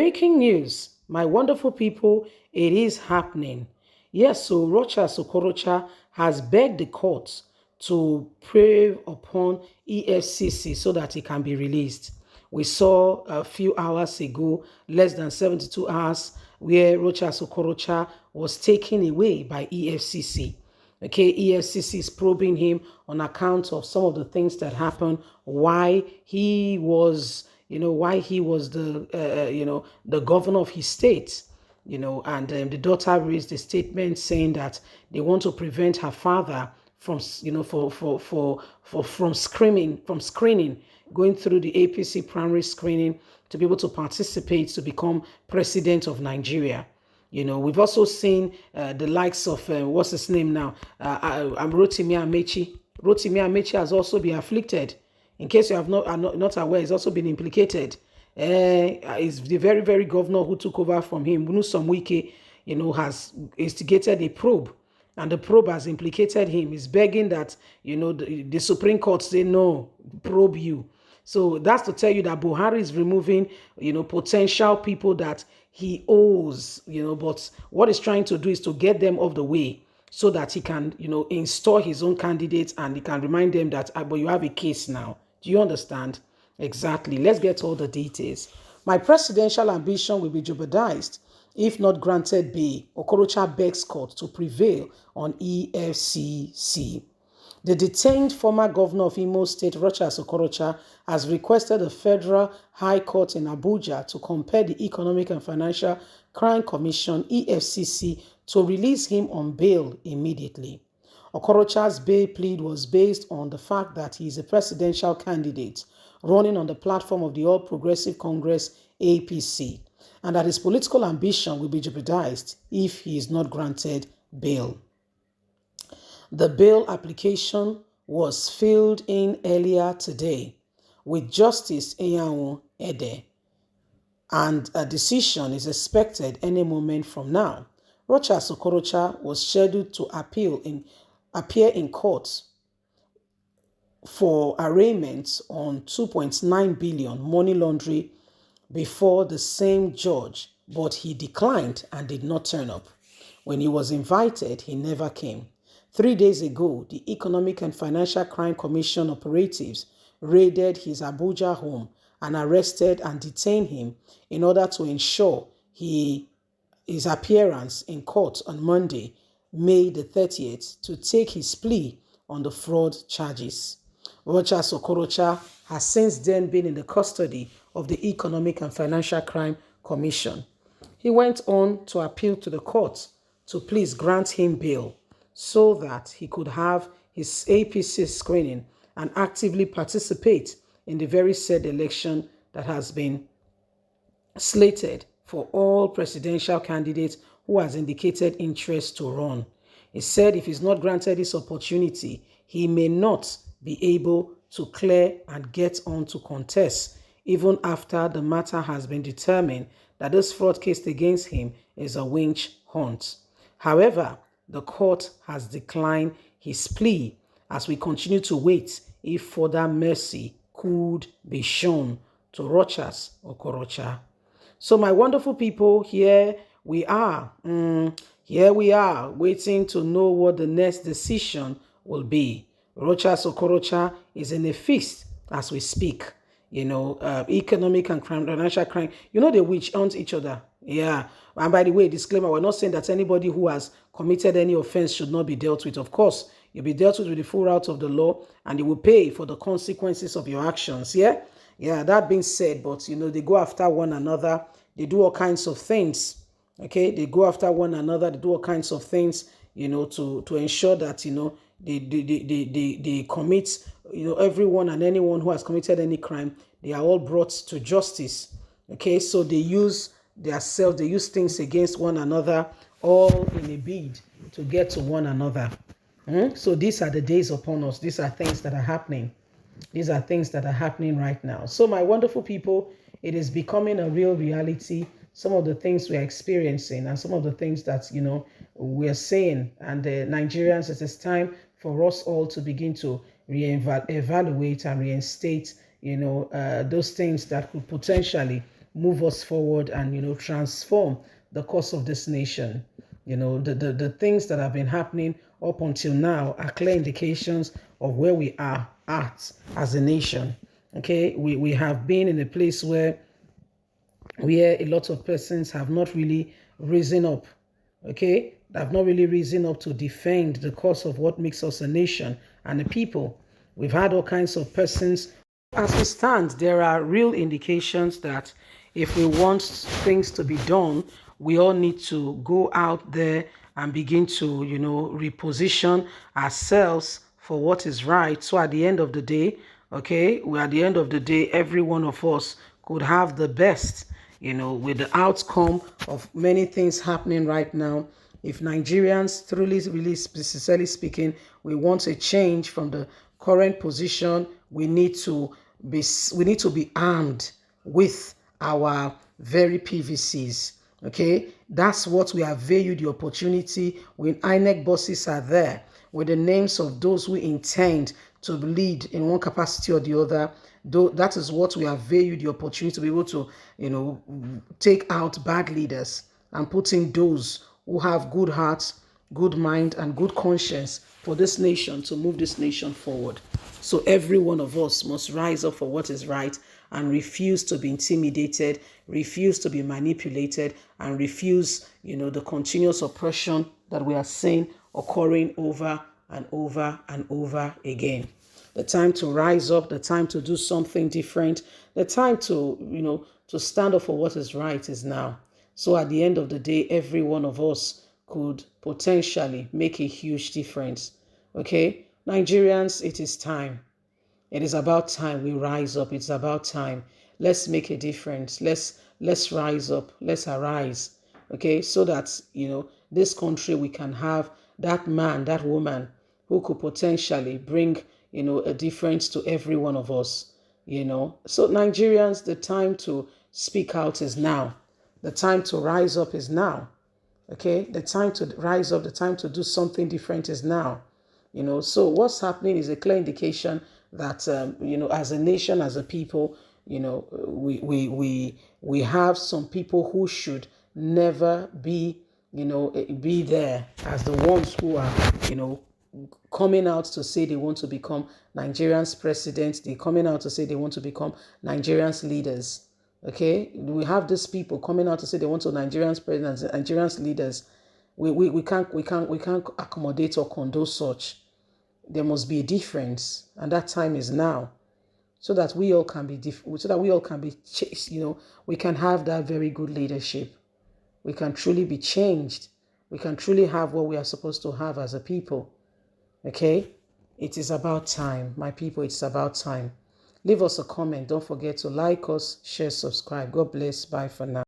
Breaking news, my wonderful people, it is happening. Yes, so Okorocha has begged the court to prey upon EFCC so that he can be released. We saw a few hours ago, less than 72 hours, where Okorocha was taken away by EFCC. Okay, EFCC is probing him on account of some of the things that happened, why he was the governor of his state, and the daughter raised a statement saying that they want to prevent her father from, from screening, going through the APC primary screening to be able to participate to become president of Nigeria. We've also seen the likes of, what's his name now? I'm Rotimi Amechi. Rotimi Amechi has also been afflicted. In case you are not aware, he's also been implicated. He's the very, very governor who took over from him, Nyesom Wike, has instigated a probe. And the probe has implicated him. He's begging that, the Supreme Court say, no, probe you. So that's to tell you that Buhari is removing, potential people that he owes, but what he's trying to do is to get them off the way so that he can, install his own candidates and he can remind them that, but you have a case now. Do you understand? Exactly. Let's get all the details. My presidential ambition will be jeopardized if not granted bail. Okorocha begs court to prevail on EFCC. The detained former governor of Imo State, Okorocha, has requested the Federal High Court in Abuja to compel the Economic and Financial Crime Commission, EFCC, to release him on bail immediately. Okorocha's bail plea was based on the fact that he is a presidential candidate running on the platform of the All Progressive Congress, APC, and that his political ambition will be jeopardized if he is not granted bail. The bail application was filled in earlier today with Justice Eyanwu Ede, and a decision is expected any moment from now. Okorocha was scheduled to appear in court for arraignment on 2.9 billion money laundering before the same judge, but he declined and did not turn up. When he was invited, he never came. 3 days ago, the Economic and Financial Crime Commission operatives raided his Abuja home and arrested and detained him in order to ensure his appearance in court on Monday, May the 30th, to take his plea on the fraud charges. Okorocha has since then been in the custody of the Economic and Financial Crime Commission. He went on to appeal to the court to please grant him bail so that he could have his APC screening and actively participate in the very said election that has been slated for all presidential candidates who has indicated interest to run. He said if he's not granted this opportunity, he may not be able to clear and get on to contest, even after the matter has been determined that this fraud case against him is a witch hunt. However, the court has declined his plea as we continue to wait if further mercy could be shown to Okorocha. So my wonderful people, here we are waiting to know what the next decision will be. Okorocha is in a feast as we speak. Economic and financial crime. They witch hunt each other. Yeah. And by the way, disclaimer, we're not saying that anybody who has committed any offense should not be dealt with. Of course, you'll be dealt with the full route of the law and you will pay for the consequences of your actions. Yeah. Yeah. That being said, but, they go after one another. They do all kinds of things. Okay. They go after one another. They do all kinds of things, to ensure that, they commit, everyone and anyone who has committed any crime, they are all brought to justice. Okay, so they use things against one another, all in a bid to get to one another. So these are the days upon us. These are things that are happening. These are things that are happening right now. So my wonderful people, it is becoming a real reality. Some of the things we are experiencing and some of the things that, we're saying, and the Nigerians, it is time for us all to begin to evaluate and reinstate, those things that could potentially move us forward and, transform the course of this nation. The things that have been happening up until now are clear indications of where we are at as a nation. Okay, we have been in a place where a lot of persons have not really risen up. Okay, they have not really risen up to defend the cause of what makes us a nation and a people. We've had all kinds of persons. As we stand, there are real indications that if we want things to be done, we all need to go out there and begin to, reposition ourselves for what is right. So at the end of the day, okay, at the end of the day, every one of us could have the best, with the outcome of many things happening right now. If Nigerians, truly, really, sincerely speaking, we want a change from the current position, we need to be armed with our very PVCs. Okay, that's what we have valued the opportunity when INEC bosses are there with the names of those who intend to lead in one capacity or the other. Though that is what we have valued the opportunity to be able to, take out bad leaders and put in those who have good hearts, good mind, and good conscience for this nation to move this nation forward. So every one of us must rise up for what is right and refuse to be intimidated, refuse to be manipulated, and refuse, the continuous oppression that we are seeing occurring over and over and over again. The time to rise up, the time to do something different, the time to, to stand up for what is right is now. So at the end of the day, every one of us could potentially make a huge difference. Okay? Nigerians, it is time. It is about time we rise up. It's about time. Let's make a difference. Let's rise up. Let's arise. Okay? So that, this country, we can have that man, that woman who could potentially bring, a difference to every one of us. So Nigerians, the time to speak out is now. The time to rise up is now. Okay, the time to rise up, the time to do something different is now. So what's happening is a clear indication that as a nation, as a people, we have some people who should never be be there as the ones who are coming out to say they want to become Nigerians president. They're coming out to say they want to become Nigerians leaders. Okay, we have these people coming out to say they want to Nigerians presidents, Nigerians leaders. We can't accommodate or condone such. There must be a difference, and that time is now, so that we all can be different. So that we all can be, we can have that very good leadership. We can truly be changed. We can truly have what we are supposed to have as a people. Okay, it is about time, my people. It's about time. Leave us a comment. Don't forget to like us, share, subscribe. God bless. Bye for now.